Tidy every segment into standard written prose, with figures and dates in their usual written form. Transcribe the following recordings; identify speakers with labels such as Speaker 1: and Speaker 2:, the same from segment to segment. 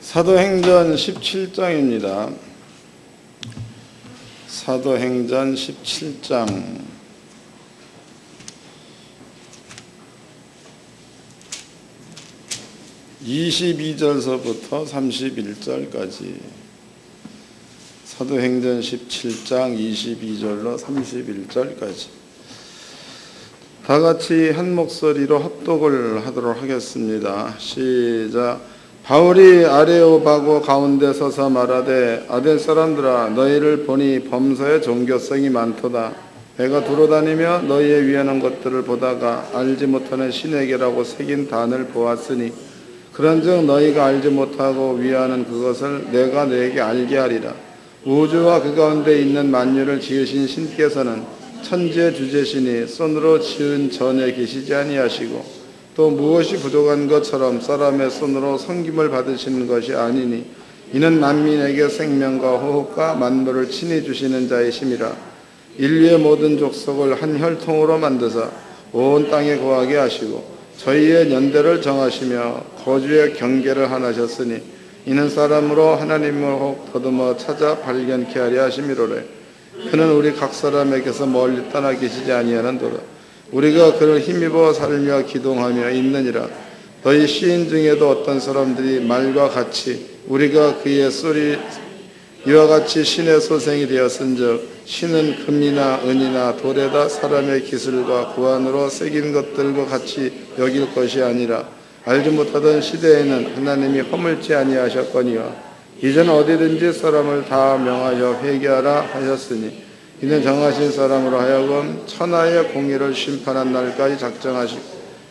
Speaker 1: 사도행전 17장입니다. 사도행전 17장 22절서부터 31절까지 사도행전 17장 22절로 31절까지 다 같이 한 목소리로 합독을 하도록 하겠습니다. 시작. 바울이 아레오바고 가운데 서서 말하되 아덴 사람들아 너희를 보니 범사에 종교성이 많도다. 내가 두루다니며 너희의 위하는 것들을 보다가 알지 못하는 신에게라고 새긴 단을 보았으니 그런즉 너희가 알지 못하고 위하는 그것을 내가 너희에게 알게 하리라. 우주와 그 가운데 있는 만유를 지으신 신께서는 천지의 주제시니 손으로 지은 전에 계시지 아니하시고 또 무엇이 부족한 것처럼 사람의 손으로 섬김을 받으시는 것이 아니니 이는 만민에게 생명과 호흡과 만물을 친히 주시는 자이심이라. 인류의 모든 족속을 한 혈통으로 만드사 온 땅에 거하게 하시고 저희의 연대를 정하시며 거주의 경계를 하나셨으니 이는 사람으로 하나님을 혹 더듬어 찾아 발견케 하려 하심이로래. 그는 우리 각 사람에게서 멀리 떠나 계시지 아니하는도다. 우리가 그를 힘입어 살며 기동하며 있느니라. 너희 시인 중에도 어떤 사람들이 말과 같이 우리가 그의 소리 이와 같이 신의 소생이 되었은즉 신은 금이나 은이나 돌에다 사람의 기술과 구안으로 새긴 것들과 같이 여길 것이 아니라 알지 못하던 시대에는 하나님이 허물지 아니하셨거니와 이전 어디든지 사람을 다 명하여 회개하라 하셨으니 이는 정하신 사람으로 하여금 천하의 공의를 심판한 날까지 작정하시고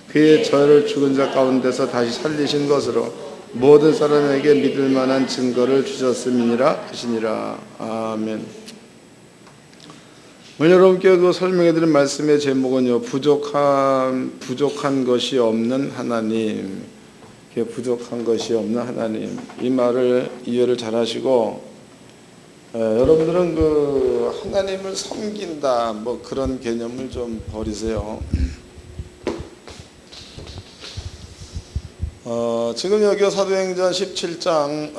Speaker 1: 그의 저를 죽은 자 가운데서 다시 살리신 것으로 모든 사람에게 믿을 만한 증거를 주셨음이니라 하시니라. 아멘. 오늘 여러분께 설명해 드린 말씀의 제목은요, 부족한 것이 없는 하나님. 부족한 것이 없는 하나님. 이 말을 이해를 잘 하시고 여러분들은 하나님을 섬긴다 그런 개념을 좀 버리세요. 지금 여기 사도행전 17장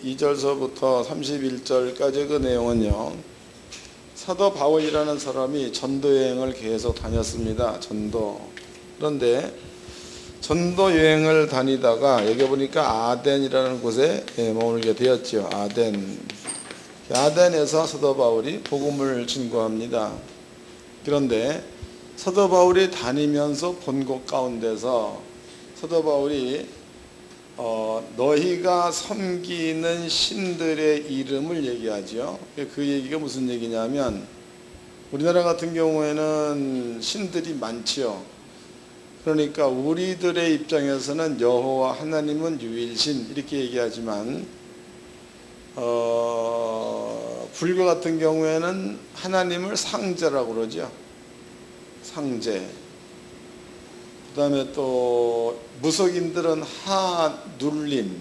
Speaker 1: 22절서부터 31절까지 그 내용은요, 사도 바울이라는 사람이 전도 여행을 계속 다녔습니다. 그런데 전도 여행을 다니다가 여기 보니까 아덴이라는 곳에 머물게 되었죠. 아덴에서 사도 바울이 복음을 증거합니다. 그런데 사도 바울이 다니면서 본 곳 가운데서 사도 바울이 너희가 섬기는 신들의 이름을 얘기하죠. 그 얘기가 무슨 얘기냐면 우리나라 같은 경우에는 신들이 많지요. 그러니까 우리들의 입장에서는 여호와 하나님은 유일신 이렇게 얘기하지만 불교 같은 경우에는 하나님을 상제라고 그러죠. 상제. 그 다음에 또 무속인들은 하눌림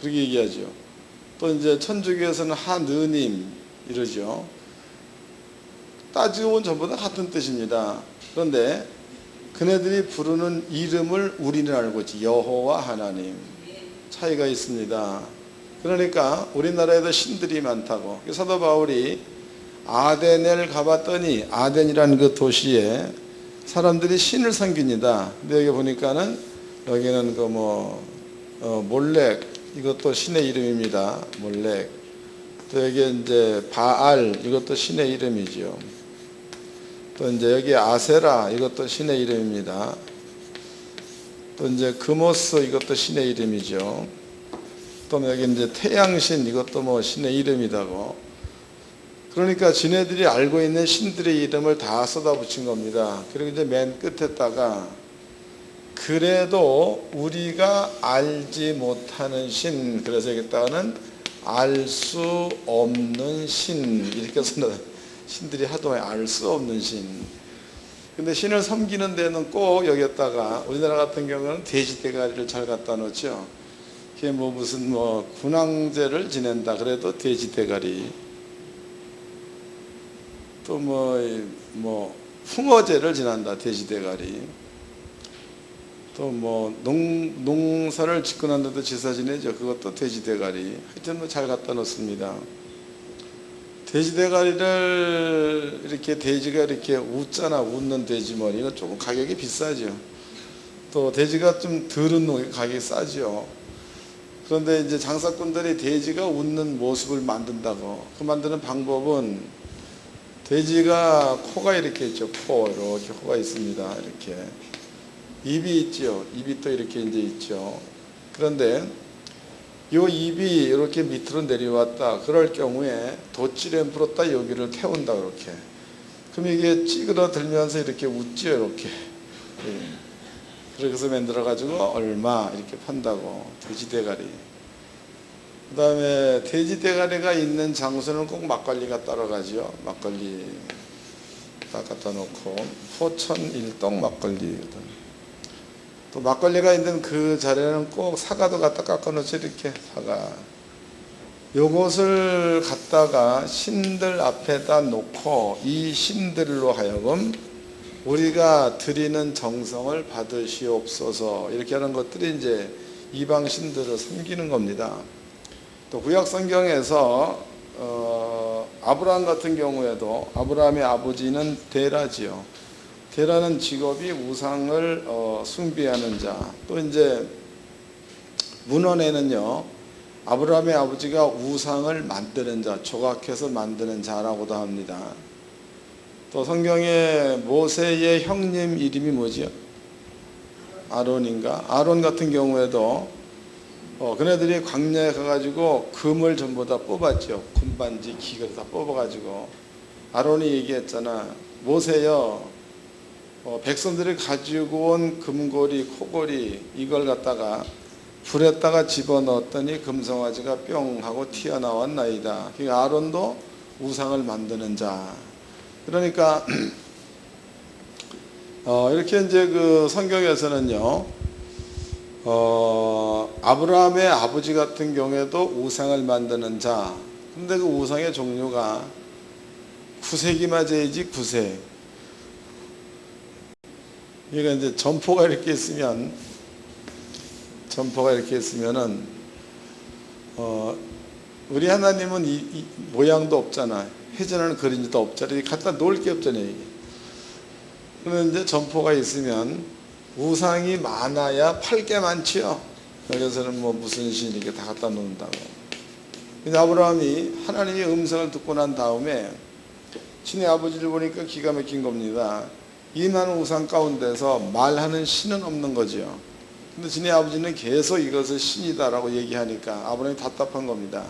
Speaker 1: 그렇게 얘기하죠. 또 이제 천주교에서는 하느님 이러죠. 따지고 보면 전부 다 같은 뜻입니다. 그런데 그네들이 부르는 이름을 우리는 알고 있지. 여호와 하나님. 차이가 있습니다. 그러니까 우리나라에도 신들이 많다고. 사도 바울이 아덴을 가봤더니 아덴이라는 그 도시에 사람들이 신을 섬깁니다. 근데 여기 보니까는 여기는 몰렉 이것도 신의 이름입니다. 몰렉. 또 여기 이제 바알 이것도 신의 이름이죠. 또 이제 여기 아세라 이것도 신의 이름입니다. 또 이제 금오스 이것도 신의 이름이죠. 또 여기 이제 태양신 이것도 신의 이름이다고. 그러니까 지네들이 알고 있는 신들의 이름을 다 쏟아붙인 겁니다. 그리고 이제 맨 끝에다가 그래도 우리가 알지 못하는 신, 그래서 여기다가는 알 수 없는 신 이렇게 써놔요. 신들이 하도 많이 알 수 없는 신. 근데 신을 섬기는 데는 꼭 여기다가 우리나라 같은 경우는 돼지 대가리를 잘 갖다 놓죠. 그게 무슨 군왕제를 지낸다 그래도 돼지 대가리, 또 풍어제를 지낸다 돼지 대가리, 또 뭐 농사를 짓고 난 데도 제사 지내죠. 그것도 돼지 대가리. 하여튼 뭐 잘 갖다 놓습니다. 돼지 대가리를 이렇게 돼지가 이렇게 웃잖아. 웃는 돼지머리. 이건 조금 가격이 비싸죠. 또 돼지가 좀 덜은 놈이 가격이 싸죠. 그런데 이제 장사꾼들이 돼지가 웃는 모습을 만든다고. 그 만드는 방법은 돼지가 코가 이렇게 있죠. 이렇게 코가 있습니다. 이렇게. 입이 있죠. 입이 또 이렇게 이제 있죠. 그런데 요 입이 이렇게 밑으로 내려왔다. 그럴 경우에 돛질에 물었다 여기를 태운다. 그렇게. 그럼 이게 찌그러들면서 이렇게 웃죠. 이렇게. 그래서 만들어 가지고 얼마 이렇게 판다고. 돼지 대가리. 그 다음에 돼지 대가리가 있는 장소는 꼭 막걸리가 따라가죠. 막걸리 딱 갖다 놓고 포천 일동 막걸리거든. 또 막걸리가 있는 그 자리에는 꼭 사과도 갖다 깎아놓죠. 이렇게 사과. 요것을 갖다가 신들 앞에다 놓고 이 신들로 하여금 우리가 드리는 정성을 받으시옵소서 이렇게 하는 것들이 이제 이방 신들을 섬기는 겁니다. 또 구약 성경에서 아브라함 같은 경우에도 아브라함의 아버지는 데라지요. 데라는 직업이 우상을 숭배하는 자. 또 이제 문헌에는요 아브라함의 아버지가 우상을 만드는 자, 조각해서 만드는 자라고도 합니다. 또 성경에 모세의 형님 이름이 뭐지요? 아론인가? 아론 같은 경우에도 그네들이 광야에 가가지고 금을 전부 다 뽑았죠. 금반지, 기계를 다 뽑아가지고 아론이 얘기했잖아. 모세여, 백성들이 가지고 온 금고리, 코고리 이걸 갖다가 불에다가 집어넣었더니 금송아지가 뿅 하고 튀어나왔나이다. 그러니까 아론도 우상을 만드는 자. 그러니까 이렇게 이제 그 성경에서는요. 아브라함의 아버지 같은 경우에도 우상을 만드는 자. 근데 그 우상의 종류가 구색이마저이지 구색. 그러니까 이제 점포가 이렇게 있으면은 우리 하나님은 이 모양도 없잖아. 회전하는 그림도 없잖아. 갖다 놓을 게 없잖아요. 이게. 그러면 이제 점포가 있으면 우상이 많아야 팔 게 많지요. 여기서는 뭐 무슨 신 이렇게 다 갖다 놓는다고. 근데 아브라함이 하나님의 음성을 듣고 난 다음에 신의 아버지를 보니까 기가 막힌 겁니다. 이 많은 우상 가운데서 말하는 신은 없는 거죠. 근데 신의 아버지는 계속 이것을 신이다라고 얘기하니까 아브라함이 답답한 겁니다.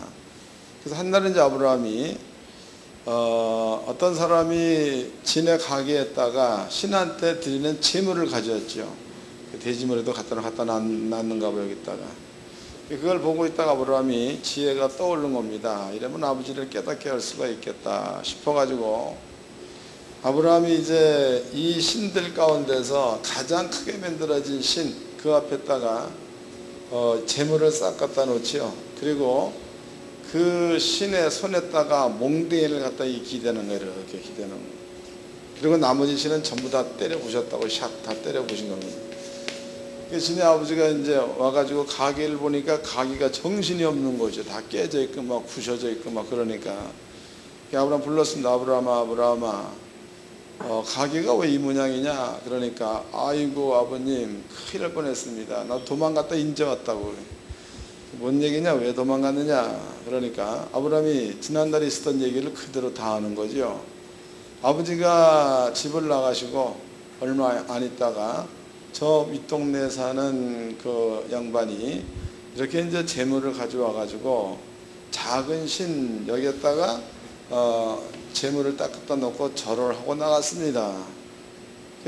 Speaker 1: 그래서 한날은 이제 아브라함이 어떤 사람이 진의 가게에다가 신한테 드리는 재물을 가져왔죠. 돼지머리도 갖다 놨는가 봐요. 여기다가. 그걸 보고 있다가 아브라함이 지혜가 떠오른 겁니다. 이러면 아버지를 깨닫게 할 수가 있겠다 싶어가지고 아브라함이 이제 이 신들 가운데서 가장 크게 만들어진 신 그 앞에다가 재물을 싹 갖다 놓지요. 그리고 그 신의 손에다가 몽둥이를 갖다 기대는 거예요. 이렇게 기대는 거. 그리고 나머지 신은 전부 다 때려 부셨다고 샥 다 때려 부신 겁니다. 신의 아버지가 이제 와가지고 가게를 보니까 가게가 정신이 없는 거죠. 다 깨져 있고 막 부셔져 있고 막 그러니까 아브라함 불렀습니다. 아브라함아 가게가 왜 이 모양이냐? 그러니까 아이고 아버님 큰일 날 뻔했습니다. 나 도망갔다 인제 왔다고. 뭔 얘기냐? 왜 도망갔느냐? 그러니까 아브라함이 지난달에 있었던 얘기를 그대로 다 하는 거죠. 아버지가 집을 나가시고 얼마 안 있다가 저 윗동네에 사는 그 양반이 이렇게 이제 재물을 가져와 가지고 작은 신 여기에다가 재물을 딱 갖다 놓고 절을 하고 나갔습니다.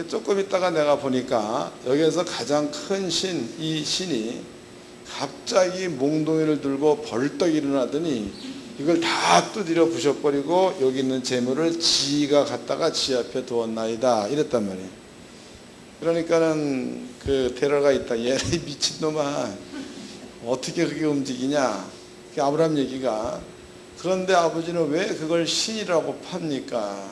Speaker 1: 조금 있다가 내가 보니까 여기에서 가장 큰 신, 이 신이 갑자기 몽둥이를 들고 벌떡 일어나더니 이걸 다 두드려 부셔버리고 여기 있는 재물을 지가 갖다가 지 앞에 두었나이다 이랬단 말이에요. 그러니까는 그 테러가 있다. 얘 미친놈아 어떻게 그게 움직이냐. 아브라함 얘기가 그런데 아버지는 왜 그걸 신이라고 팝니까?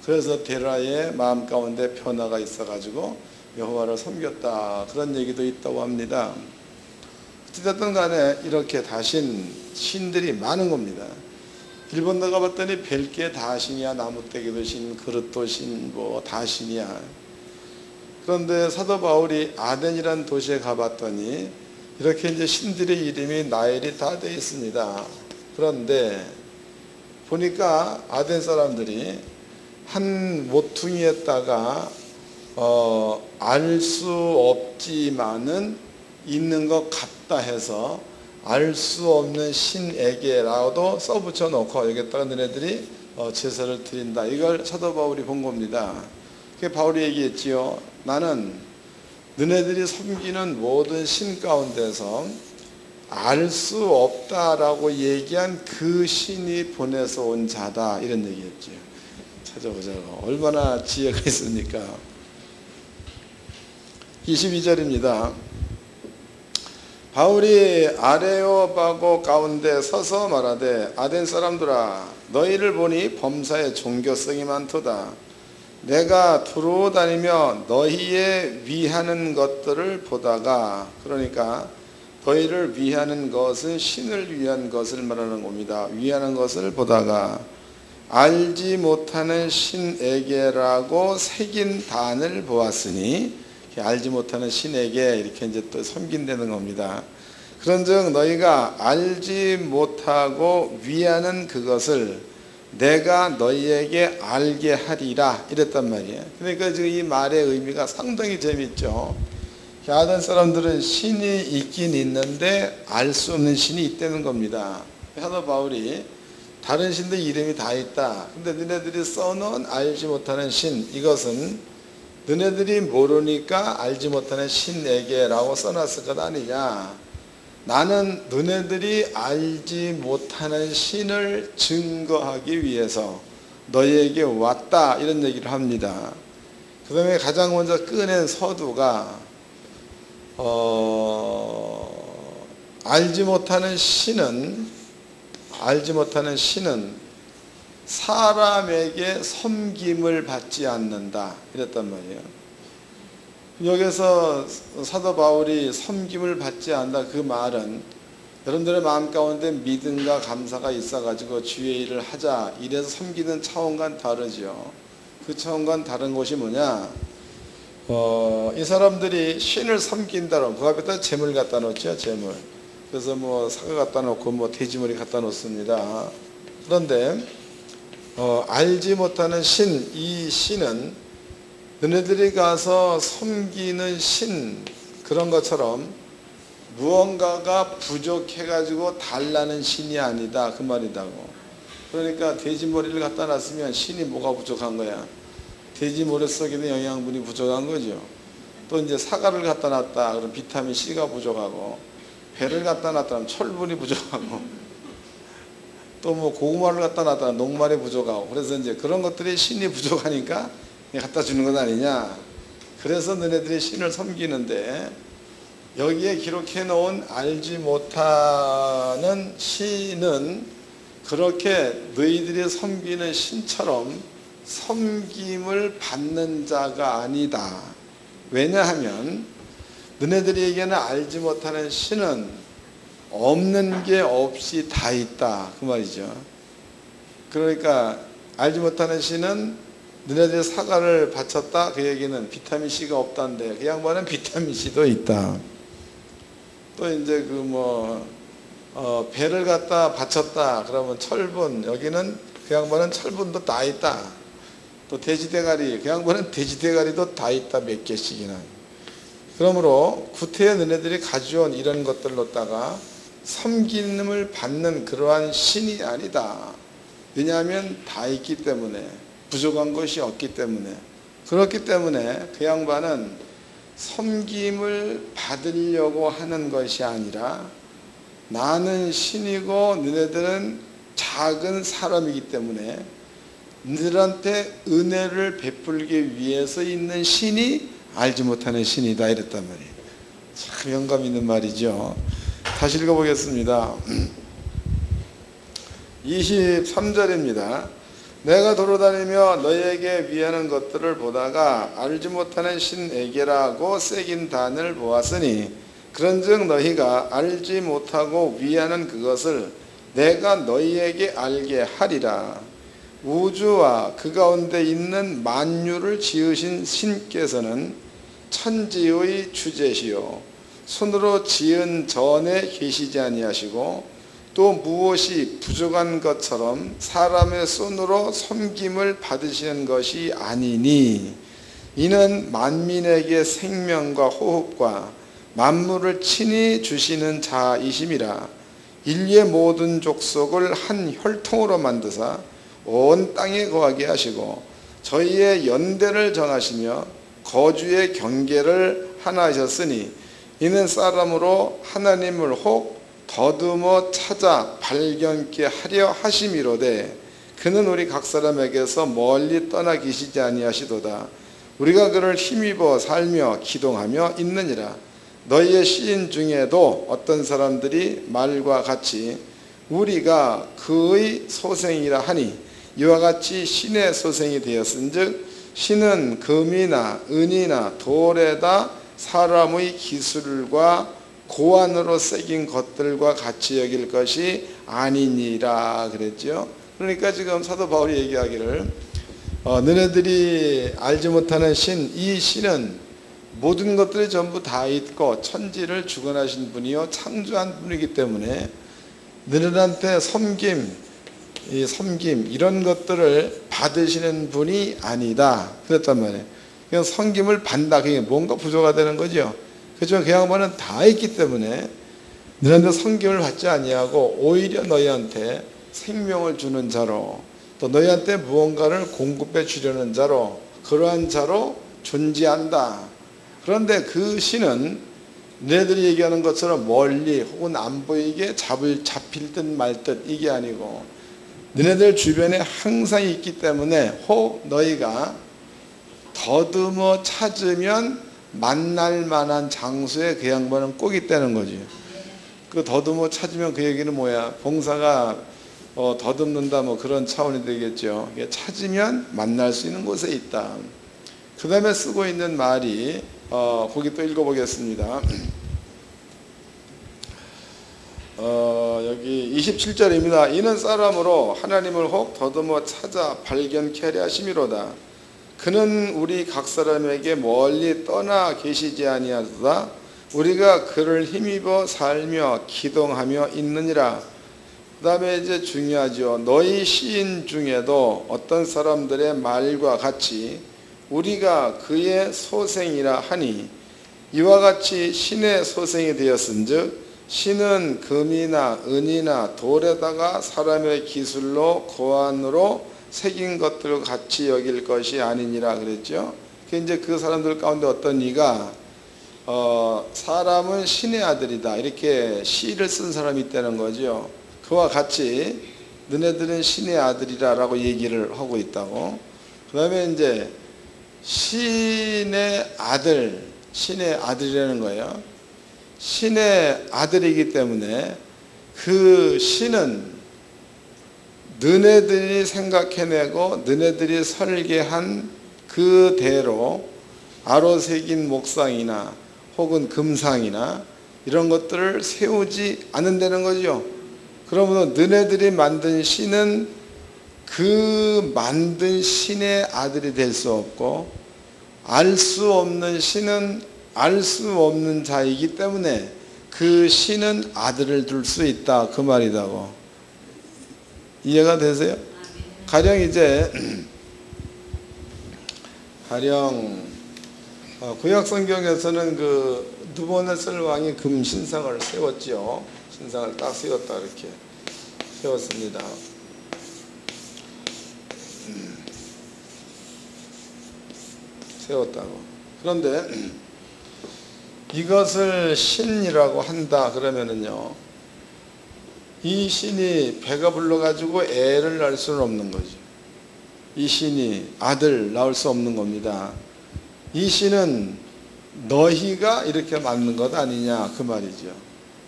Speaker 1: 그래서 데라의 마음 가운데 변화가 있어가지고 여호와를 섬겼다, 그런 얘기도 있다고 합니다. 어찌됐든 간에 이렇게 다신 신들이 많은 겁니다. 일본 나가봤더니 별게 다 신이야. 나무떼기도 신, 그릇도 신, 뭐 다 신이야. 그런데 사도 바울이 아덴이라는 도시에 가봤더니 이렇게 이제 신들의 이름이 나열이 다 되어 있습니다. 그런데 보니까 아덴 사람들이 한 모퉁이에다가 알 수 없지만은 있는 것 같다 해서 알 수 없는 신에게라도 써붙여 놓고 여기다가 너네들이 제사를 드린다. 이걸 사도 바울이 본 겁니다. 그게 바울이 얘기했지요. 나는 너네들이 섬기는 모든 신 가운데서 알 수 없다라고 얘기한 그 신이 보내서 온 자다, 이런 얘기했지요. 찾아보자고. 얼마나 지혜가 있습니까? 22절입니다. 바울이 아레오바고 가운데 서서 말하되 아덴 사람들아, 너희를 보니 범사에 종교성이 많도다. 내가 두루 다니며 너희의 위하는 것들을 보다가, 그러니까 너희를 위하는 것은 신을 위한 것을 말하는 겁니다. 위하는 것을 보다가 알지 못하는 신에게라고 새긴 단을 보았으니, 알지 못하는 신에게 이렇게 이제 또 섬긴다는 겁니다. 그런즉 너희가 알지 못하고 위하는 그것을 내가 너희에게 알게 하리라, 이랬단 말이에요. 그러니까 지금 이 말의 의미가 상당히 재밌죠. 아덴 사람들은 신이 있긴 있는데 알 수 없는 신이 있다는 겁니다. 사도 바울이 다른 신들 이름이 다 있다. 근데 너네들이 써놓은 알지 못하는 신, 이것은 너네들이 모르니까 알지 못하는 신에게라고 써놨을 것 아니냐. 나는 너네들이 알지 못하는 신을 증거하기 위해서 너희에게 왔다, 이런 얘기를 합니다. 그 다음에 가장 먼저 꺼낸 서두가 알지 못하는 신은 사람에게 섬김을 받지 않는다, 이랬단 말이에요. 여기서 사도 바울이 섬김을 받지 않는다, 그 말은 여러분들의 마음 가운데 믿음과 감사가 있어가지고 주의 일을 하자, 이래서 섬기는 차원과는 다르죠. 그 차원과는 다른 것이 뭐냐, 이 사람들이 신을 섬긴다로 그 앞에다 재물 갖다 놓죠. 재물. 그래서 뭐 사과 갖다 놓고 뭐 돼지머리 갖다 놓습니다. 그런데 알지 못하는 신, 이 신은 너네들이 가서 섬기는 신, 그런 것처럼 무언가가 부족해가지고 달라는 신이 아니다, 그 말이다고. 그러니까 돼지머리를 갖다 놨으면 신이 뭐가 부족한 거야? 돼지 모래 속에는 영양분이 부족한 거죠. 또 이제 사과를 갖다 놨다 그럼 비타민 C가 부족하고, 배를 갖다 놨다 그러면 철분이 부족하고, 또 뭐 고구마를 갖다 놨다 녹말이 부족하고, 그래서 이제 그런 것들이 신이 부족하니까 갖다 주는 것 아니냐. 그래서 너네들이 신을 섬기는데, 여기에 기록해 놓은 알지 못하는 신은 그렇게 너희들이 섬기는 신처럼 섬김을 받는 자가 아니다. 왜냐하면 너네들에게는 알지 못하는 신은 없는 게 없이 다 있다, 그 말이죠. 그러니까 알지 못하는 신은 너네들이 사과를 바쳤다, 그 얘기는 비타민 C가 없다는데 그 양반은 비타민 C도 있다. 또 이제 배를 갖다 바쳤다 그러면 철분, 여기는 그 양반은 철분도 다 있다. 또 돼지대가리, 그 양반은 돼지대가리도 다 있다, 몇 개씩이나. 그러므로 구태여 너네들이 가져온 이런 것들로다가 섬김을 받는 그러한 신이 아니다. 왜냐하면 다 있기 때문에, 부족한 것이 없기 때문에. 그렇기 때문에 그 양반은 섬김을 받으려고 하는 것이 아니라, 나는 신이고 너네들은 작은 사람이기 때문에 너희들한테 은혜를 베풀기 위해서 있는 신이 알지 못하는 신이다, 이랬단 말이에요. 참 영감 있는 말이죠. 다시 읽어보겠습니다. 23절입니다. 내가 돌아다니며 너희에게 위하는 것들을 보다가 알지 못하는 신에게라고 새긴 단을 보았으니 그런즉 너희가 알지 못하고 위하는 그것을 내가 너희에게 알게 하리라. 우주와 그 가운데 있는 만유를 지으신 신께서는 천지의 주제시요 손으로 지은 전에 계시지 아니하시고 또 무엇이 부족한 것처럼 사람의 손으로 섬김을 받으시는 것이 아니니 이는 만민에게 생명과 호흡과 만물을 친히 주시는 자이심이라. 인류의 모든 족속을 한 혈통으로 만드사 온 땅에 거하게 하시고 저희의 연대를 정하시며 거주의 경계를 하나 하셨으니 이는 사람으로 하나님을 혹 더듬어 찾아 발견케 하려 하심이로되 그는 우리 각 사람에게서 멀리 떠나 계시지 아니하시도다. 우리가 그를 힘입어 살며 기동하며 있느니라. 너희의 시인 중에도 어떤 사람들이 말과 같이 우리가 그의 소생이라 하니 이와 같이 신의 소생이 되었은즉 신은 금이나 은이나 돌에다 사람의 기술과 고안으로 새긴 것들과 같이 여길 것이 아니니라 그랬죠. 그러니까 지금 사도 바울이 얘기하기를 너네들이 알지 못하는 신, 이 신은 모든 것들이 전부 다 있고 천지를 주관하신 분이요 창조한 분이기 때문에 너네들한테 섬김 이런 것들을 받으시는 분이 아니다 그랬단 말이에요. 그냥 섬김을 받는다. 그게 뭔가 부조가 되는 거죠. 그렇지만 그 양반은 다 있기 때문에 너희한테 섬김을 받지 아니하고 오히려 너희한테 생명을 주는 자로 또 너희한테 무언가를 공급해 주려는 자로 그러한 자로 존재한다. 그런데 그 신은 너희들이 얘기하는 것처럼 멀리 혹은 안 보이게 잡힐 듯 말 듯 이게 아니고 너희들 주변에 항상 있기 때문에 혹 너희가 더듬어 찾으면 만날 만한 장소에 그 양반은 꼭 있다는 거지. 그 더듬어 찾으면 그 얘기는 뭐야? 봉사가 더듬는다 뭐 그런 차원이 되겠죠. 찾으면 만날 수 있는 곳에 있다. 그 다음에 쓰고 있는 말이 거기 또 읽어보겠습니다. 여기 27절입니다. 이는 사람으로 하나님을 혹 더듬어 찾아 발견케 하려 하심이로다. 그는 우리 각 사람에게 멀리 떠나 계시지 아니하도다. 우리가 그를 힘입어 살며 기동하며 있느니라. 그 다음에 이제 중요하죠. 너희 시인 중에도 어떤 사람들의 말과 같이 우리가 그의 소생이라 하니 이와 같이 신의 소생이 되었은즉 신은 금이나 은이나 돌에다가 사람의 기술로 고안으로 새긴 것들과 같이 여길 것이 아니니라 그랬죠. 이제 그 사람들 가운데 어떤 이가 사람은 신의 아들이다 이렇게 시를 쓴 사람이 있다는 거죠. 그와 같이 너네들은 신의 아들이라고 얘기를 하고 있다고. 그 다음에 이제 신의 아들이라는 거예요. 신의 아들이기 때문에 그 신은 너네들이 생각해내고 너네들이 설계한 그대로 아로 새긴 목상이나 혹은 금상이나 이런 것들을 세우지 않는다는 거죠. 그러면 너네들이 만든 신은 그 만든 신의 아들이 될 수 없고 알 수 없는 신은 알 수 없는 자이기 때문에 그 신은 아들을 둘 수 있다 그 말이다고. 이해가 되세요? 가령 이제 구약 성경에서는 그 느부갓네살 왕이 금 신상을 세웠죠. 신상을 딱 세웠다 이렇게 세웠습니다. 세웠다고. 그런데 이것을 신이라고 한다 그러면은요. 이 신이 배가 불러가지고 애를 낳을 수는 없는 거죠. 이 신이 아들 낳을 수 없는 겁니다. 이 신은 너희가 이렇게 만든 것 아니냐 그 말이죠.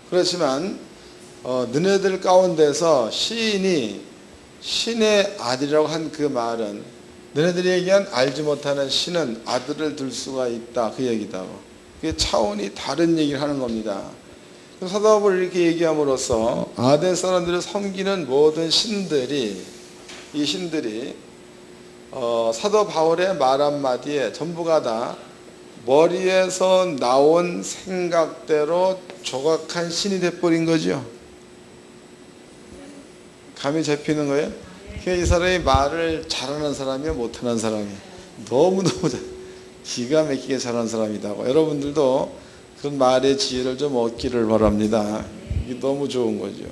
Speaker 1: 그렇지만 너네들 가운데서 시인이 신의 아들이라고 한 그 말은 너네들이 얘기한 알지 못하는 신은 아들을 둘 수가 있다, 그 얘기다. 그게 차원이 다른 얘기를 하는 겁니다. 사도 바울이 이렇게 얘기함으로써 아덴 사람들을 섬기는 모든 신들이, 이 신들이 사도 바울의 말 한마디에 전부가 다 머리에서 나온 생각대로 조각한 신이 돼버린 거죠. 감이 잡히는 거예요? 이 사람이 말을 잘하는 사람이야, 못하는 사람이야? 너무너무 기가 막히게 잘하는 사람이다. 여러분들도 그런 말의 지혜를 좀 얻기를 바랍니다. 이게 너무 좋은 거죠.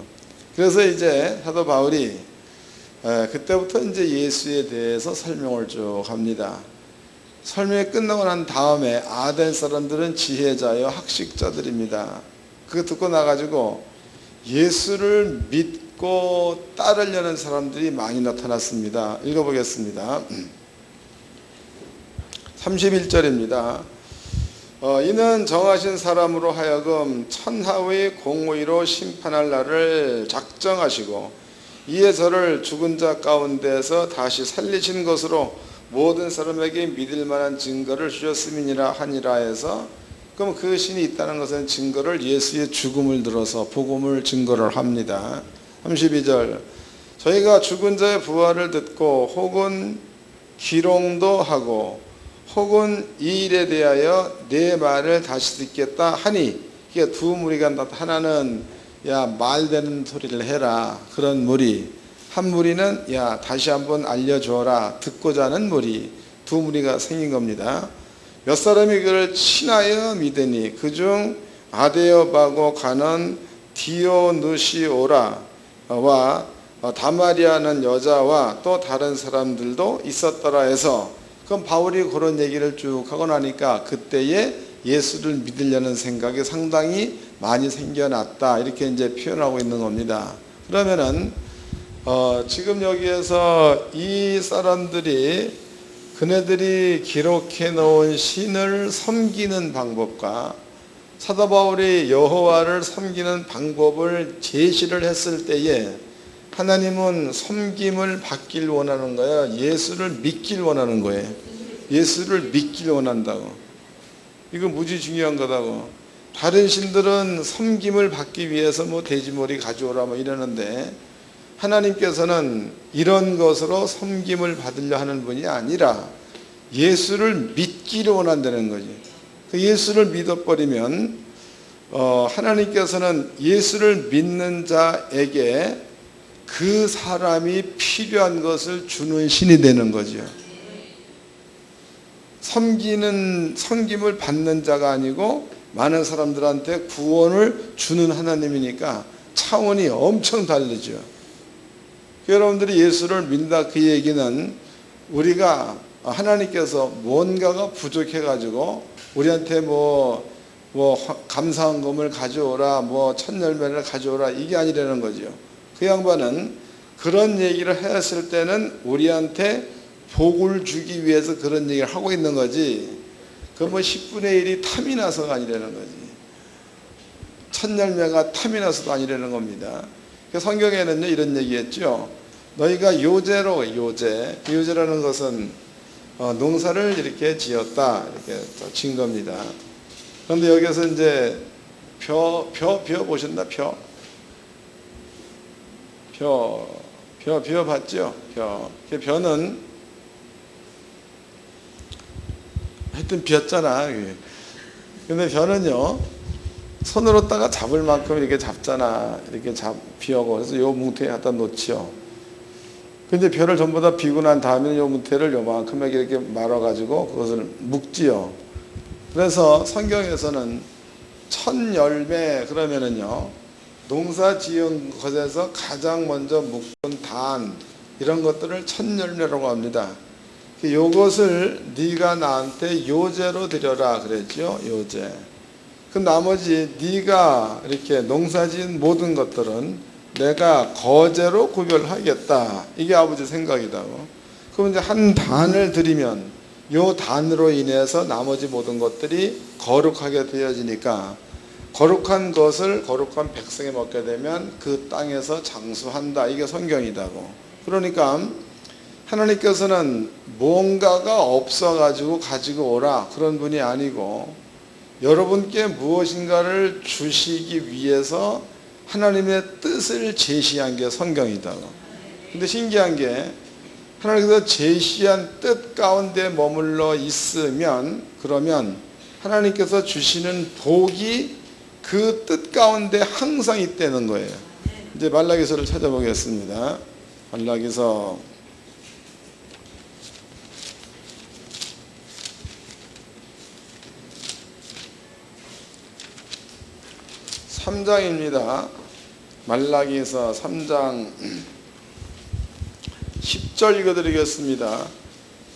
Speaker 1: 그래서 이제 사도 바울이 그때부터 이제 예수에 대해서 설명을 쭉 합니다. 설명이 끝나고 난 다음에 아덴 사람들은 지혜자요 학식자들입니다. 그거 듣고 나가지고 예수를 믿고 따르려는 사람들이 많이 나타났습니다. 읽어보겠습니다. 31절입니다. 이는 정하신 사람으로 하여금 천하의 공의로 심판할 날을 작정하시고 이에 저를 죽은 자 가운데서 다시 살리신 것으로 모든 사람에게 믿을 만한 증거를 주셨음이니라 하니라 해서, 그럼 그 신이 있다는 것은 증거를 예수의 죽음을 들어서 복음을 증거를 합니다. 32절 저희가 죽은 자의 부활을 듣고 혹은 기롱도 하고 혹은 이 일에 대하여 내 말을 다시 듣겠다 하니, 이게 두 무리가 하나는 야 말되는 소리를 해라 그런 무리, 한 무리는 야 다시 한번 알려줘라 듣고자 하는 무리, 두 무리가 생긴 겁니다. 몇 사람이 그를 친하여 믿으니 그중 아데오바고 가는 디오누시오라와 다마리아는 여자와 또 다른 사람들도 있었더라 해서, 그럼 바울이 그런 얘기를 쭉 하고 나니까 그때에 예수를 믿으려는 생각이 상당히 많이 생겨났다, 이렇게 이제 표현하고 있는 겁니다. 그러면은 지금 여기에서 이 사람들이 그네들이 기록해 놓은 신을 섬기는 방법과 사도 바울이 여호와를 섬기는 방법을 제시를 했을 때에 하나님은 섬김을 받길 원하는 거야, 예수를 믿길 원하는 거예요. 예수를 믿길 원한다고. 이거 무지 중요한 거다고. 다른 신들은 섬김을 받기 위해서 뭐 돼지머리 가져오라 뭐 이러는데, 하나님께서는 이런 것으로 섬김을 받으려 하는 분이 아니라 예수를 믿기를 원한다는 거지. 그 예수를 믿어버리면 하나님께서는 예수를 믿는 자에게 그 사람이 필요한 것을 주는 신이 되는 거죠. 섬김을 받는 자가 아니고 많은 사람들한테 구원을 주는 하나님이니까 차원이 엄청 다르죠. 여러분들이 예수를 믿는다 그 얘기는 우리가 하나님께서 뭔가가 부족해가지고 우리한테 뭐 감사헌금을 가져오라, 뭐 천열매를 가져오라, 이게 아니라는 거죠. 그 양반은 그런 얘기를 했을 때는 우리한테 복을 주기 위해서 그런 얘기를 하고 있는 거지, 그 뭐 10분의 1이 탐이 나서가 아니라는 거지, 천열매가 탐이 나서도 아니라는 겁니다. 성경에는요 이런 얘기했죠. 너희가 요제로, 요제라는 것은 농사를 이렇게 지었다, 이렇게 진 겁니다. 그런데 여기서 이제 벼 보셨나? 벼 봤죠? 벼는 하여튼 벼잖아. 근데 벼는요 손으로다가 잡을 만큼 이렇게 잡잖아. 이렇게 비우고, 그래서 요 뭉태에 갖다 놓지요. 근데 벼를 전부 다 비고 난 다음에 요 뭉태를 요만큼에 이렇게 말아가지고 그것을 묶지요. 그래서 성경에서는 천열매 그러면은요 농사 지은 것에서 가장 먼저 묶은 단, 이런 것들을 천열매라고 합니다. 요것을 네가 나한테 요제로 드려라 그랬죠. 요제. 그 나머지 네가 이렇게 농사지은 모든 것들은 내가 거제로 구별하겠다, 이게 아버지 생각이다고. 그럼 이제 한 단을 드리면 요 단으로 인해서 나머지 모든 것들이 거룩하게 되어지니까, 거룩한 것을 거룩한 백성이 먹게 되면 그 땅에서 장수한다, 이게 성경이다고. 그러니까 하나님께서는 뭔가가 없어가지고 가지고 오라 그런 분이 아니고 여러분께 무엇인가를 주시기 위해서 하나님의 뜻을 제시한 게 성경이다. 근데 신기한 게 하나님께서 제시한 뜻 가운데 머물러 있으면 그러면 하나님께서 주시는 복이 그 뜻 가운데 항상 있다는 거예요. 이제 말라기서를 찾아보겠습니다. 말라기서 3장입니다. 말라기서 3장 10절 읽어드리겠습니다.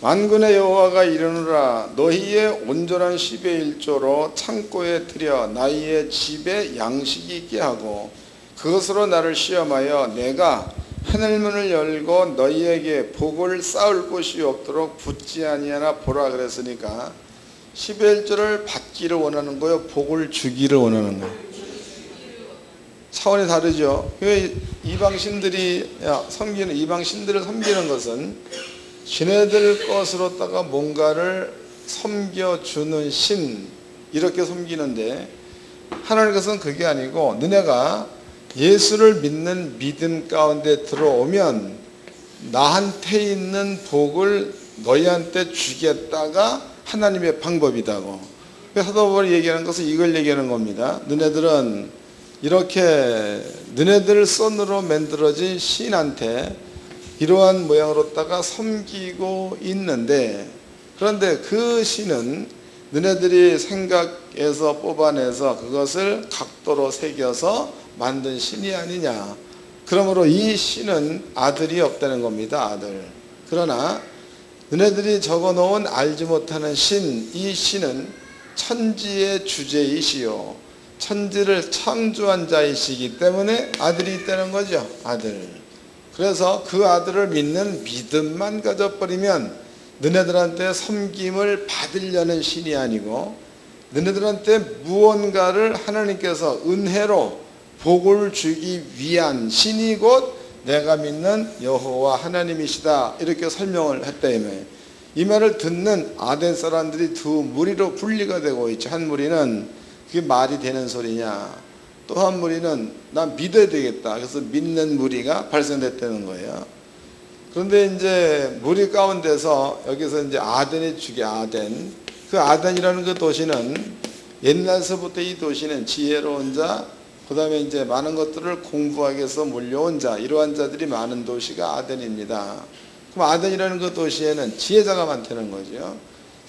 Speaker 1: 만군의 여호와가 이르노라 너희의 온전한 10의 1조로 창고에 들여 나의 집에 양식이 있게 하고 그것으로 나를 시험하여 내가 하늘문을 열고 너희에게 복을 쌓을 곳이 없도록 붙지 아니하나 보라 그랬으니까 10의 1조를 받기를 원하는 거예요? 복을 주기를 원하는 거예요? 차원이 다르죠. 이방신들이 섬기는 이방신들을 섬기는 것은 지네들 것으로다가 뭔가를 섬겨주는 신 이렇게 섬기는데 하나님께서는 그게 아니고 너네가 예수를 믿는 믿음 가운데 들어오면 나한테 있는 복을 너희한테 주겠다가 하나님의 방법이다고. 사도 바울이 얘기하는 것은 이걸 얘기하는 겁니다. 너네들은 이렇게 너네들 손으로 만들어진 신한테 이러한 모양으로다가 섬기고 있는데 그런데 그 신은 너네들이 생각해서 뽑아내서 그것을 각도로 새겨서 만든 신이 아니냐. 그러므로 이 신은 아들이 없다는 겁니다. 아들. 그러나 너네들이 적어놓은 알지 못하는 신, 이 신은 천지의 주제이시요 천지를 창조한 자이시기 때문에 아들이 있다는 거죠. 아들. 그래서 그 아들을 믿는 믿음만 가져버리면 너네들한테 섬김을 받으려는 신이 아니고 너네들한테 무언가를 하나님께서 은혜로 복을 주기 위한 신이 곧 내가 믿는 여호와 하나님이시다 이렇게 설명을 했다 이 말을 듣는 아덴 사람들이 두 무리로 분리가 되고 있죠. 한 무리는 그게 말이 되는 소리냐. 또 한 무리는 난 믿어야 되겠다. 그래서 믿는 무리가 발생됐다는 거예요. 그런데 이제 무리 가운데서 여기서 이제 아덴이 주게 아덴. 그 아덴이라는 그 도시는 옛날서부터 이 도시는 지혜로운 자, 그 다음에 이제 많은 것들을 공부하기 위해서 몰려온 자, 이러한 자들이 많은 도시가 아덴입니다. 그럼 아덴이라는 그 도시에는 지혜자가 많다는 거죠.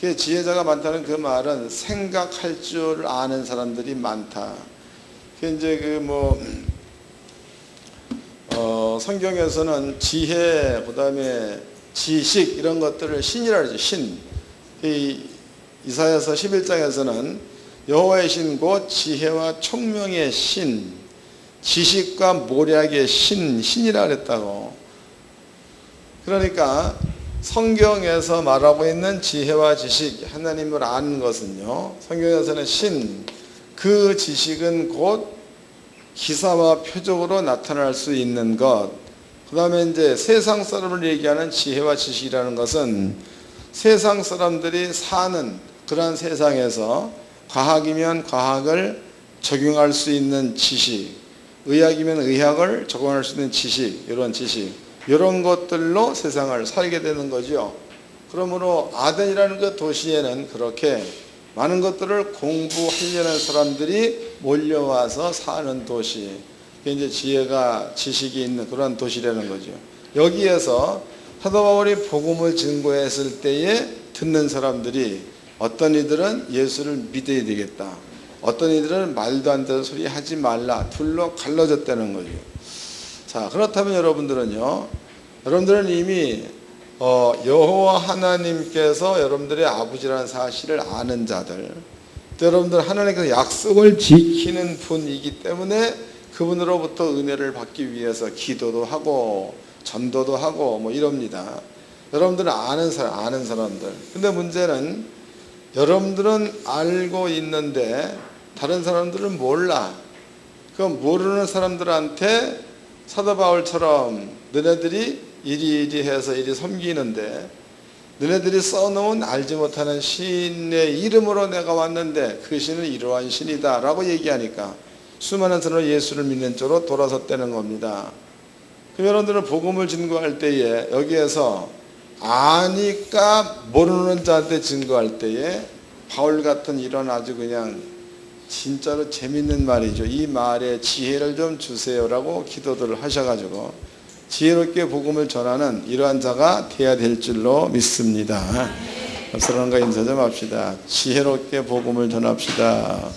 Speaker 1: 그 지혜자가 많다는 그 말은 생각할 줄 아는 사람들이 많다. 그 이제 성경에서는 지혜, 그 다음에 지식 이런 것들을 신이라 그러죠. 신. 이사야서 11장에서는 여호와의 신 곧 지혜와 총명의 신, 지식과 모략의 신이라 그랬다고. 그러니까 성경에서 말하고 있는 지혜와 지식, 하나님을 아는 것은요, 성경에서는 신, 그 지식은 곧 기사와 표적으로 나타날 수 있는 것. 그 다음에 이제 세상 사람을 얘기하는 지혜와 지식이라는 것은 세상 사람들이 사는 그러한 세상에서 과학이면 과학을 적용할 수 있는 지식, 의학이면 의학을 적용할 수 있는 지식, 이런 지식. 이런 것들로 세상을 살게 되는 거죠. 그러므로 아덴이라는 그 도시에는 그렇게 많은 것들을 공부하려는 사람들이 몰려와서 사는 도시. 그게 이제 지혜가 지식이 있는 그런 도시라는 거죠. 여기에서 사도 바울이 복음을 증거했을 때에 듣는 사람들이 어떤 이들은 예수를 믿어야 되겠다. 어떤 이들은 말도 안 되는 소리 하지 말라. 둘로 갈라졌다는 거죠. 자, 그렇다면 여러분들은 이미 여호와 하나님께서 여러분들의 아버지라는 사실을 아는 자들, 또 여러분들 하나님께서 약속을 지키는 분이기 때문에 그분으로부터 은혜를 받기 위해서 기도도 하고 전도도 하고 뭐 이럽니다. 여러분들은 아는 사람들. 근데 문제는 여러분들은 알고 있는데 다른 사람들은 몰라. 그 모르는 사람들한테 사도 바울처럼 너네들이 이리 해서 이리 섬기는데 너네들이 써놓은 알지 못하는 신의 이름으로 내가 왔는데 그 신은 이러한 신이다 라고 얘기하니까 수많은 사람을 예수를 믿는 쪽으로 돌아섰다는 겁니다. 그럼 여러분들은 복음을 증거할 때에 여기에서 아니까 모르는 자한테 증거할 때에 바울 같은 이런 아주 그냥 진짜로 재밌는 말이죠. 이 말에 지혜를 좀 주세요라고 기도들을 하셔가지고 지혜롭게 복음을 전하는 이러한 자가 돼야 될 줄로 믿습니다. 사랑과 인사 좀 합시다. 지혜롭게 복음을 전합시다.